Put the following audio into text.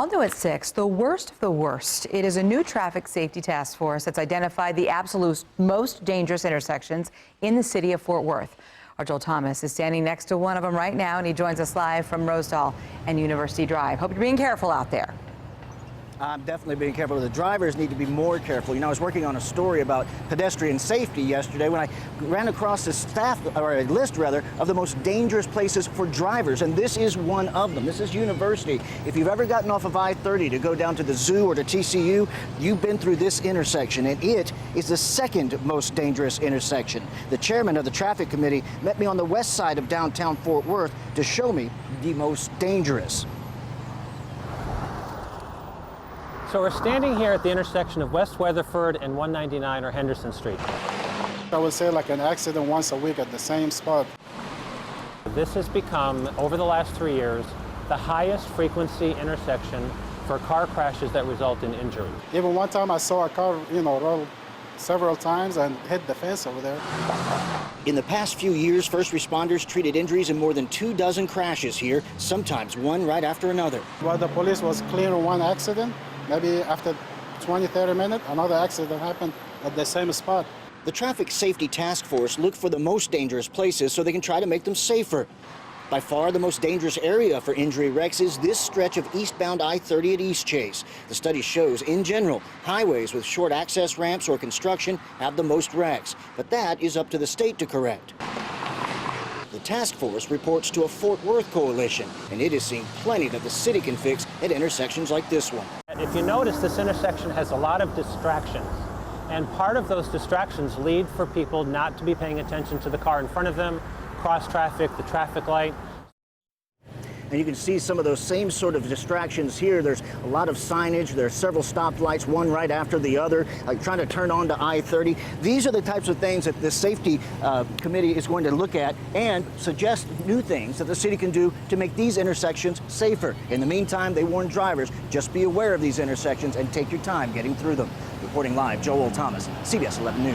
All new at 6, the worst of the worst. It is a new traffic safety task force that's identified the absolute most dangerous intersections in the city of Fort Worth. Our Joel Thomas is standing next to one of them right now, and he joins us live from Rosedale and University Drive. Hope you're being careful out there. I'm definitely being careful. The drivers need to be more careful. You know, I was working on a story about pedestrian safety yesterday when I ran across a list of the most dangerous places for drivers, and this is one of them. This is University. If you've ever gotten off of I-30 to go down to the zoo or to TCU, you've been through this intersection, and it is the second most dangerous intersection. The chairman of the traffic committee met me on the west side of downtown Fort Worth to show me the most dangerous. So we're standing here at the intersection of West Weatherford and 199 or Henderson Street. I would say like an accident once a week at the same spot. This has become, over the last 3 years, the highest frequency intersection for car crashes that result in injury. Even one time I saw a car, roll several times and hit the fence over there. In the past few years, first responders treated injuries in more than 24 crashes here, sometimes one right after another. While the police was clearing one accident, maybe after 20-30 minutes, another accident happened at the same spot. The Traffic Safety Task Force looked for the most dangerous places so they can try to make them safer. By far, the most dangerous area for injury wrecks is this stretch of eastbound I-30 at East Chase. The study shows, in general, highways with short access ramps or construction have the most wrecks, but that is up to the state to correct. The task force reports to a Fort Worth coalition, and it has seen plenty that the city can fix at intersections like this one. If you notice, this intersection has a lot of distractions, and part of those distractions lead for people not to be paying attention to the car in front of them, cross traffic, the traffic light. And you can see some of those same sort of distractions here. There's a lot of signage. There's several stoplights, one right after the other, like trying to turn on to I-30. These are the types of things that the safety committee is going to look at and suggest new things that the city can do to make these intersections safer. In the meantime, they warn drivers, just be aware of these intersections and take your time getting through them. Reporting live, Joel Thomas, CBS 11 News.